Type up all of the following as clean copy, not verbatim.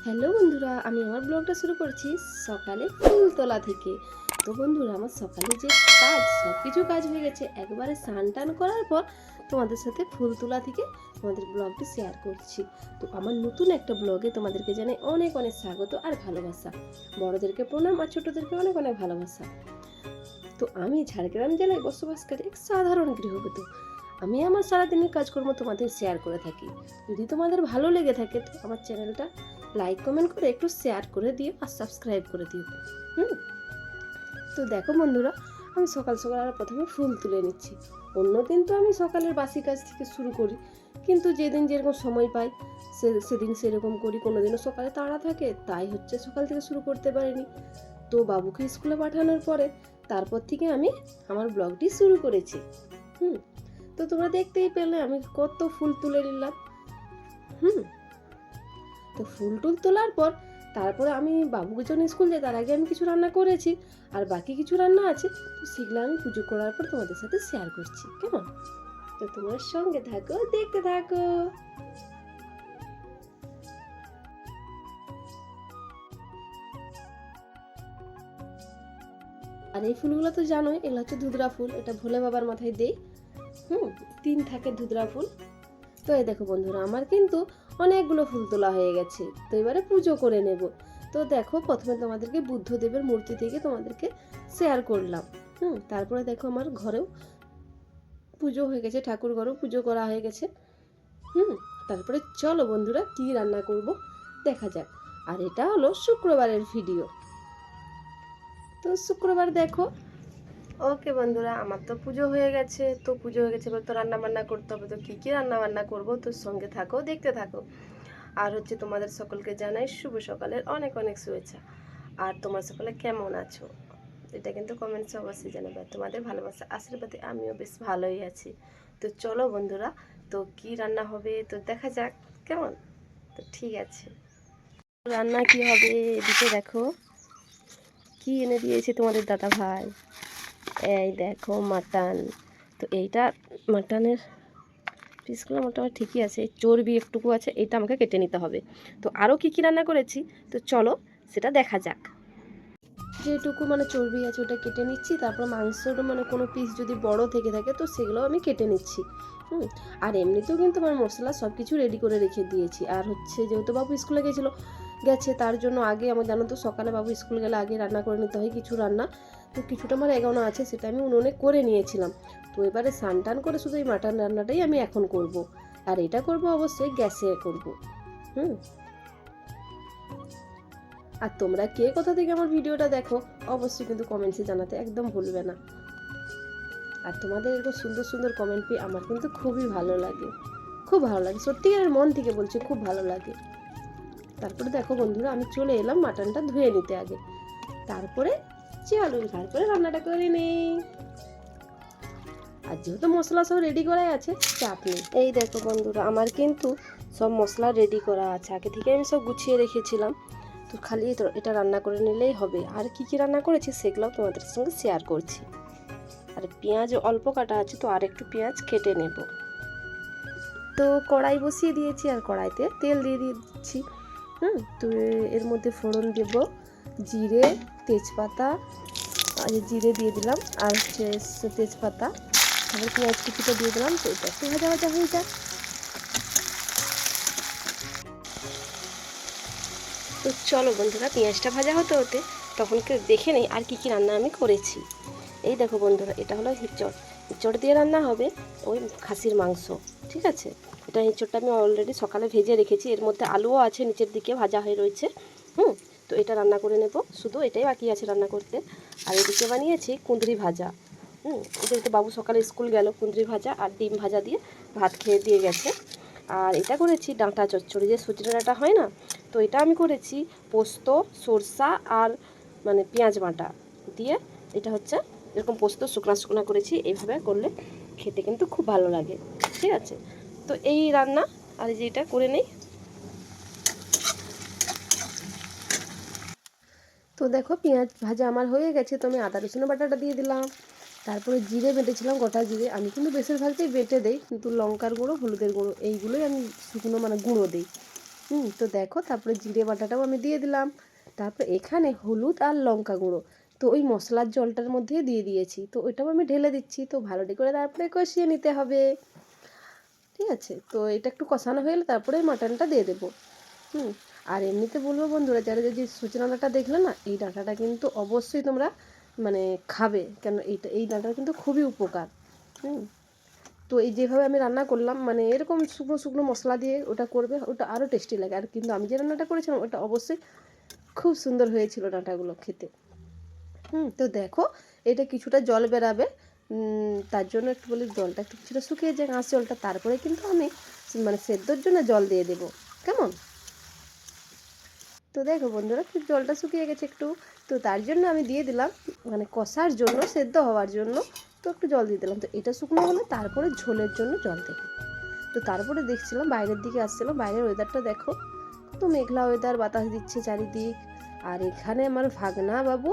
Hello বন্ধুরা, আমি আমার ব্লগটা শুরু করছি সকালে ফুল তোলা থেকে। তো বন্ধুরা, আমার সকালে যে সব কিছু কাজ হয়ে গেছে, একবারে স্নান টান করার পর তোমাদের সাথে ফুল তোলা থেকে তোমাদের ব্লগটি শেয়ার করছি। তো আমার নতুন একটা ব্লগে তোমাদেরকে জানাই অনেক অনেক স্বাগত আর ভালোবাসা। বড়দেরকে প্রণাম আর ছোটদেরকে অনেক অনেক ভালোবাসা। তো আমি ঝাড়গ্রাম জেলায় বসবাসকারী এক সাধারণ গৃহবধূ। আমি আমার সারাদিনের কাজকর্ম তোমাদের শেয়ার করে থাকি। যদি তোমাদের ভালো লেগে থাকে তো আমার চ্যানেলটা লাইক কমেন্ট করে একটু শেয়ার করে দিও আর সাবস্ক্রাইব করে দিও। তো দেখো বন্ধুরা, আমি সকাল সকাল প্রথমে ফুল তুলে নিচ্ছি। অন্যদিন তো আমি সকালের বাসি কাজ থেকে শুরু করি, কিন্তু যেদিন যেরকম সময় পাই সেদিন সেরকম করি। কোনোদিনও সকালে তাড়া থাকে, তাই হচ্ছে সকাল থেকে শুরু করতে পারিনি। তো বাবুকে স্কুলে পাঠানোর পরে তারপর থেকে আমি আমার ব্লগটি শুরু করেছি। তো তোমরা দেখতেই পেলে আমি কত ফুল তুলে নিলাম। তো ফুল টুল তোলার পর তারপরে আমি বাবুকে যখন স্কুল যাই তার আগে আমি কিছু রান্না করেছি, আর বাকি কিছু রান্না আছে, তো সেগুলো আমি পুজো করার পর তোমাদের সাথে শেয়ার করছি। কেমন? তো তোমার সঙ্গে থাকো, দেখতে থাকো। আর এই ফুলগুলো তো জানোই, এগুলো হচ্ছে ধুতরা ফুল। এটা ভোলে বাবার মাথায় দেই। 3 থাকে ধুতরা ফুল। তো এই দেখো বন্ধুরা, আমার কিন্তু অনেকগুলো ফুল তোলা হয়ে গেছে। তো এবারে পুজো করে নেব। তো দেখো, প্রথমে তোমাদেরকে বুদ্ধদেবের মূর্তি থেকে তোমাদেরকে শেয়ার করলাম। তারপরে দেখো আমার ঘরেও পুজো হয়ে গেছে, ঠাকুর ঘরেও পুজো করা হয়ে গেছে। তারপরে চলো বন্ধুরা, কি রান্না করব দেখা যাক। আর এটা হলো শুক্রবারের ভিডিও। তো শুক্রবার দেখো। ওকে বন্ধুরা, আমার তো পুজো হয়ে গেছে। এবার তো রান্না বান্না করতে হবে। তো কী রান্না বান্না করবো, তো সঙ্গে থাকো, দেখতে থাকো। আর হচ্ছে তোমাদের সকলকে জানাই শুভ সকালের অনেক অনেক শুভেচ্ছা। আর তোমার সকলে কেমন আছো এটা কিন্তু কমেন্টসে অবশ্যই জানাবে। তোমাদের ভালোবাসা আশীর্বাদে আমিও বেশ ভালোই আছি। তো চলো বন্ধুরা, তো কি রান্না হবে তো দেখা যাক। কেমন? তো ঠিক আছে, রান্না কি হবে এদিকে দেখো কি এনে দিয়েছে তোমাদের দাদা ভাই। এই দেখো মাটন। তো এইটা মাটনের পিসগুলো মোটামুটি ঠিকই আছে, চর্বি একটুকু আছে, এটা আমাকে কেটে নিতে হবে। তো আরও কী রান্না করেছি তো চলো সেটা দেখা যাক। যেটুকু চর্বি আছে ওটা কেটে নিচ্ছি। তারপর মাংসর কোনো পিস যদি বড় থেকে থাকে তো সেগুলো আমি কেটে নিচ্ছি। আর এমনিতেও কিন্তু আমার মশলা সব কিছু রেডি করে রেখে দিয়েছি। আর হচ্ছে যেহেতু বাবু স্কুলে গেছে তার জন্য আগে আমার জানো তো সকালে বাবু স্কুল গেলে আগে রান্না করে নিতে হয় কিছু রান্না। তো কিছুটা আমার এগোনো আছে, সেটা আমি উনুনে করে নিয়েছিলাম। তো এবারে স্নান টান করে শুধু এই মাটন রান্নাটাই আমি এখন করব। আর এটা করব অবশ্যই গ্যাসে করব। আর তোমরা কে কোথা থেকে আমার ভিডিওটা দেখো অবশ্যই কিন্তু কমেন্টসে জানাতে একদম ভুলবে না। আর তোমাদের এরকম সুন্দর সুন্দর কমেন্ট পেয়ে আমার কিন্তু খুবই ভালো লাগে, খুব ভালো লাগে, সত্যিকারের মন থেকে বলছি, খুব ভালো লাগে। তারপরে দেখো বন্ধুরা, আমি চলে এলাম মাটনটা ধুয়ে নিতে আগে। তারপরে রান্নাটা করে নেই। আর যেহেতু মশলা সব রেডি করাই আছে, চাপ নেই। এই দেখো বন্ধুরা, আমার কিন্তু সব মশলা রেডি করা আছে, আগে থেকে আমি সব গুছিয়ে রেখেছিলাম। তো খালি এটা রান্না করে নিলেই হবে। আর কি কি রান্না করেছি সেগুলোও তোমাদের সঙ্গে শেয়ার করছি। আর পেঁয়াজ অল্প কাটা আছে, তো আর একটু পেঁয়াজ কেটে নেব। তো কড়াই বসিয়ে দিয়েছি, আর কড়াইতে তেল দিয়ে দিচ্ছি। তো এর মধ্যে ফোড়ন দেব জিরে, তেজপাতা। জিরে দিয়ে দিলাম, আর হচ্ছে তেজপাতা। তারপর পেঁয়াজ কুচিটা দিয়ে দিলাম। তো এটা একটু ভাজা ভাজা হয়ে যায়। তো চলো বন্ধুরা, পেঁয়াজটা ভাজা হতে হতে তখন কেউ দেখে নেই আর কি কি রান্না আমি করেছি। এই দেখো বন্ধুরা, এটা হলো হিঁচড় দিয়ে রান্না হবে, ওই খাসির মাংস। ঠিক আছে, এটা হিঁচড়টা আমি অলরেডি সকালে ভেজে রেখেছি। এর মধ্যে আলুও আছে, নিচের দিকে ভাজা হয়ে রয়েছে। তো এটা রান্না করে নেব, শুধু এটাই বাকি আছে রান্না করতে। আর এদিকে বানিয়েছি কুঁদরি ভাজা। যেহেতু বাবু সকালে স্কুল গেল, কুঁদরি ভাজা আর ডিম ভাজা দিয়ে ভাত খেয়ে দিয়ে গেছে। আর এটা করেছি ডাঁটা চচ্চড়ি, যে সজনে ডাঁটা হয় না, তো এটা আমি করেছি পোস্ত, সরষা আর পেঁয়াজ বাটা দিয়ে। এটা হচ্ছে এরকম পোস্ত শুকনা শুকনা করেছি। এইভাবে করলে খেতে কিন্তু খুব ভালো লাগে। ঠিক আছে, তো এই রান্না। আর এই যে এটা করে নেই। তো দেখো পেঁয়াজ ভাজা আমার হয়ে গেছে। তো আমি আদা রসুন বাটাটা দিয়ে দিলাম। তারপরে জিরে বেটেছিলাম, গোটা জিরে। আমি কিন্তু বেশিরভাগটাই বেটে দেই, কিন্তু লঙ্কার গুঁড়ো, হলুদের গুঁড়ো এইগুলোই আমি শুকনো গুঁড়ো দিই। তো দেখো তারপরে জিরে বাটাটাও আমি দিয়ে দিলাম। তারপর এখানে হলুদ আর লঙ্কা গুঁড়ো তো ওই মশলার জলটার মধ্যে দিয়ে দিয়েছি, তো ওইটাও আমি ঢেলে দিচ্ছি। তো ভালোটি করে তারপরে কষিয়ে নিতে হবে, ঠিক আছে। তো এটা একটু কষানো হয়ে গেলে তারপরে মাটনটা দিয়ে দেবো। আর এমনিতে বলবো বন্ধুরা, যারা যদি সজনে ডাঁটা দেখলে না, এই ডাঁটাটা কিন্তু অবশ্যই তোমরা মানে খাবে, কেন এই ডাঁটাটা কিন্তু খুবই উপকার। তো এই যেভাবে আমি রান্না করলাম, মানে এরকম শুকনো শুকনো মশলা দিয়ে ওটা করবে, ওটা আরও টেস্টি লাগে। আর কিন্তু আমি যে রান্নাটা করেছিলাম ওটা অবশ্যই খুব সুন্দর হয়েছিল ডাঁটাগুলো খেতে। তো দেখো এটা কিছুটা জল বেরাবে, তার জন্য একটু বলি জলটা একটু কিছুটা শুকিয়ে যায়, আঁশ জলটা, তারপরে কিন্তু আমি মানে সেদ্ধর জন্য জল দিয়ে দেবো, কেমন। তো দেখো বন্ধুরা একটু জলটা শুকিয়ে গেছে একটু, তো তার জন্য আমি দিয়ে দিলাম মানে কষার জন্য, সেদ্ধ হওয়ার জন্য তো একটু জল দিয়ে দিলাম। তো এটা শুকনো হলে তারপরে ঝোলের জন্য জল দেবো। তো তারপরে দেখছিলাম বাইরের দিকে আসছিলাম, বাইরের ওয়েদারটা দেখো, তো মেঘলা ওয়েদার, বাতাস দিচ্ছে চারিদিক। আর এখানে আমার ভাগনা বাবু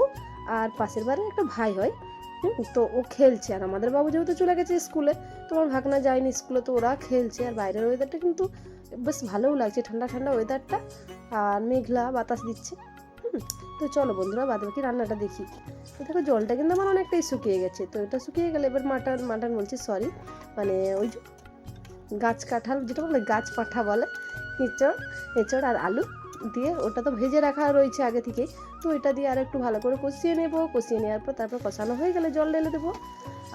আর পাশের বাড়ির একটা ভাই হয়, তো ও খেলছে। আর আমাদের বাবু যেহেতু চলে গেছে স্কুলে, তো আমার ভাগনা যায়নি স্কুলে, তো ওরা খেলছে। আর বাইরের ওয়েদারটা কিন্তু বেশ ভালোও লাগছে, ঠান্ডা ঠান্ডা ওয়েদারটা, আর মেঘলা বাতাস দিচ্ছে। তো চলো বন্ধুরা বাদবাকি রান্নাটা দেখি। তো দেখো জলটা কিন্তু আমার অনেকটাই শুকিয়ে গেছে। তো এটা শুকিয়ে গেলে এবার মাটন বলছি সরি, মানে ওই যে গাছ কাঁঠাল যেটা বলে, গাছ পাঁঠা বলে, এঁচড় আর আলু দিয়ে, ওটা তো ভেজে রাখা রয়েছে আগে থেকেই। তো এটা দিয়ে আর একটু ভালো করে কষিয়ে নেব, কষিয়ে নেওয়ার পর তারপর কষানো হয়ে গেলে জল ঢেলে দেবো।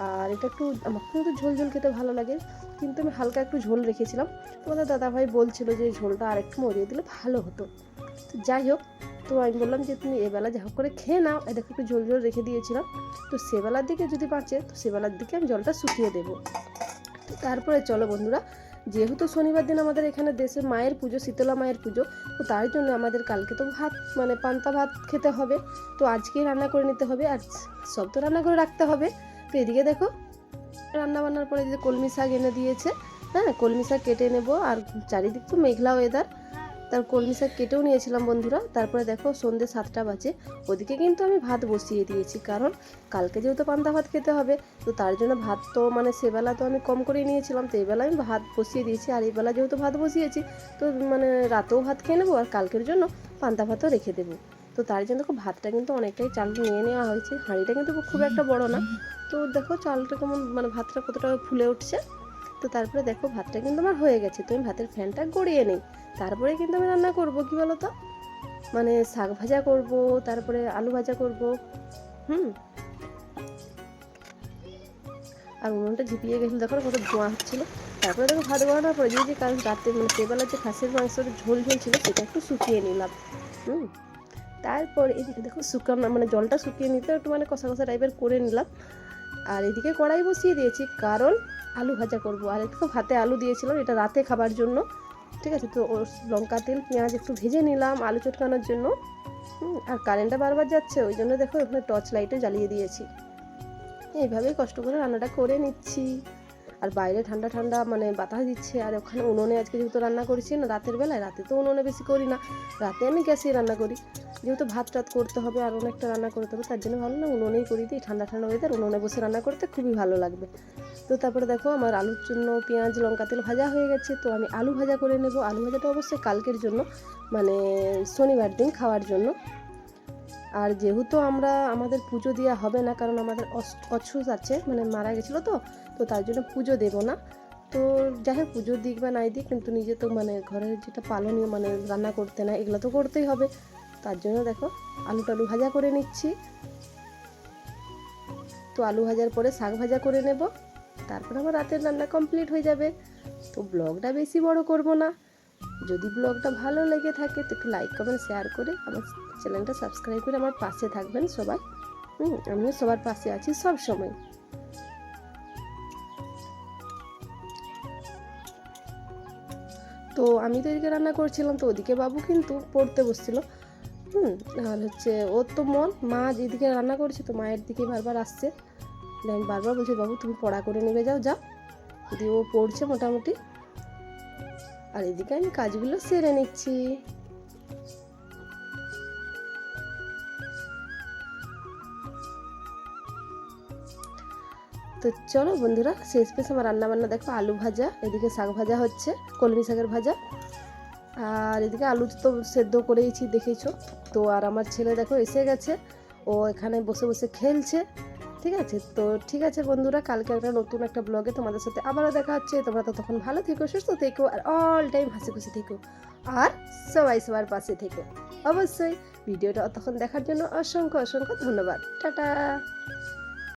আর এটা একটু আমার কিন্তু ঝোল ঝোল খেতে ভালো লাগে, কিন্তু আমি হালকা একটু ঝোল রেখেছিলাম। তোমাদের দাদাভাই বলছিল যে ঝোলটা আর একটু মরিয়ে দিলে ভালো হতো। তো যাই হোক, তো আমি বললাম যে তুমি এবেলা যা হোক করে খেয়ে নাও, দেখো একটু ঝোল ঝোল রেখে দিয়েছিলাম। তো সেবেলার দিকে যদি বাঁচে তো সেবেলার দিকে আমি জলটা শুকিয়ে দেবো। তো তারপরে চলো বন্ধুরা, যেহেতু শনিবার দিন আমাদের এখানে দেশে মায়ের পুজো, শীতলা মায়ের পুজো, তো তার জন্য আমাদের কালকে তো ভাত মানে পান্তা ভাত খেতে হবে। তো আজকেই রান্না করে নিতে হবে, আর সব তো রান্না করে রাখতে হবে। তো এদিকে দেখো রান্না বান্নার পরে যে কলমি শাক এনে দিয়েছে, কলমি শাক কেটে নেব। আর চারিদিক তো মেঘলা ওয়েদার, তার কলমি শাক কেটেও নিয়েছিলাম বন্ধুরা। তারপরে দেখো সন্ধ্যে 7টা বাজে, ওদিকে কিন্তু আমি ভাত বসিয়ে দিয়েছি, কারণ কালকে যেহেতু পান্তা ভাত খেতে হবে, তো তার জন্য ভাত তো মানে সেবেলা তো আমি কম করে নিয়েছিলাম, তো এবেলা আমি ভাত বসিয়ে দিয়েছি। আর এইবেলা যেহেতু ভাত বসিয়েছি, তো মানে রাতেও ভাত খেয়ে নেবো, আর কালকের জন্য পান্তা ভাতও রেখে দেবো। তো তার জন্য দেখো ভাতটা কিন্তু অনেকটাই চাল নিয়ে নেওয়া হয়েছে, হাঁড়িটা কিন্তু খুব একটা বড় না। তো দেখো চালটা কেমন মানে ভাতটা কতটা ফুলে উঠছে। তো তারপরে দেখো ভাতটা কিন্তু আমার হয়ে গেছে, তো আমি ভাতের ফ্যানটা গড়িয়ে নিই। তারপরে কিন্তু আমি রান্না করব কি বলো তো, মানে শাক ভাজা করব, তারপরে আলু ভাজা করব। আর উনুনটা ঝিপিয়ে গেছিলো, দেখো কত ধোঁয়া হচ্ছিলো। তারপরে দেখো ভাত বানানোর পরে যে কারণ রাতে মানে সেবেলা যে খাসির মাংসের ঝোল ঝোল ছিল সেটা একটু শুকিয়ে নিলাম। তারপর এদিকে দেখো শুকানো মানে জলটা শুকিয়ে নিতে একটু মানে কষা কষা টাইপের করে নিলাম। আর এদিকে কড়াই বসিয়ে দিয়েছি, কারণ আলু ভাজা করব। আর একটু ভাতে আলু দিয়েছিলাম, এটা রাতে খাবার জন্য, ঠিক আছে। তো লঙ্কা তেল পেঁয়াজ একটু ভেজে নিলাম আলু চটকানোর জন্য। আর কারেন্টটা বারবার যাচ্ছে, ওই জন্য দেখো এখানে টর্চ লাইটে জ্বালিয়ে দিয়েছি। এইভাবেই কষ্ট করে রান্নাটা করে নিচ্ছি। আর বাইরে ঠান্ডা ঠান্ডা মানে বাতাস দিচ্ছে, আর ওখানে উনুনে আজকে যেহেতু রান্না করেছি না রাতের বেলায়, রাতে তো উনুনে বেশি করি না, রাতে আমি গ্যাসেই রান্না করি, যেহেতু ভাত টাত করতে হবে আর অনেকটা রান্না করতে হবে, তার জন্য ভালো না উনুনেই করি দিই। ঠান্ডা ঠান্ডা ওয়েদার উনুনে বসে রান্না করতে খুবই ভালো লাগবে। তো তারপরে দেখো আমার আলুর জন্য পেঁয়াজ লঙ্কা তেল ভাজা হয়ে গেছে, তো আমি আলু ভাজা করে নেব। আলু ভাজাটা অবশ্যই কালকের জন্য, মানে শনিবার দিন খাওয়ার জন্য। আর যেহেতু আমাদের পুজো দেওয়া হবে না, কারণ আমাদের অচ্ছুত আছে, মানে মারা গেছিলো, তো তার জন্য পুজো দেব না। তো যাই হোক পুজো দিক বা নাই দিক, কিন্তু নিজে তো মানে ঘরের যেটা পালনীয় মানে রান্না করতে না, এগুলো তো করতেই হবে। তার জন্য দেখো আলু টালু ভাজা করে নিচ্ছি। তো আলু ভাজার পরে শাক ভাজা করে নেব, তারপর আমার রাতের রান্না কমপ্লিট হয়ে যাবে। তো ব্লগটা বেশি বড় করব না, যদি ব্লগটা ভালো লেগে থাকে তো একটু লাইক কমেন্ট শেয়ার করে আমার চ্যানেলটা সাবস্ক্রাইব করে আমার পাশে থাকবেন সবাই। আমিও সবার পাশে আছি সব সময়। তো আমি তো এদিকে রান্না করছিলাম, তো ওদিকে বাবু কিন্তু পড়তে বসছিল। আর হচ্ছে ওর তো মা যেদিকে রান্না করছে, তো মায়ের দিকে বারবার আসছে, আমি বারবার বলছি বাবু তুমি পড়া করে নেবে যাও দিয়ে ও পড়ছে মোটামুটি। আর এদিকে আমি কাজগুলো সেরে নিচ্ছি। তো চলো বন্ধুরা শেষ আমার রান্না বান্না দেখো, আলু ভাজা, এদিকে শাক ভাজা হচ্ছে, কলমি শাকের ভাজা। আর এদিকে আলু তো সেদ্ধ করেইছি দেখেছো। তো আর আমার ছেলে দেখো এসে গেছে, ও এখানে বসে বসে খেলছে। ঠিক আছে, তো ঠিক আছে বন্ধুরা, কালকে একটা নতুন একটা ব্লগে তোমাদের সাথে আবারও দেখা হচ্ছে। তোমরা তো তখন ভালো থেকো, সুস্থ থেকো, আর অল টাইম হাসি খুশি থেকো, আর সবাই সবার পাশে থেকো অবশ্যই। ভিডিওটা তখন দেখার জন্য অসংখ্য অসংখ্য ধন্যবাদ। টাটা।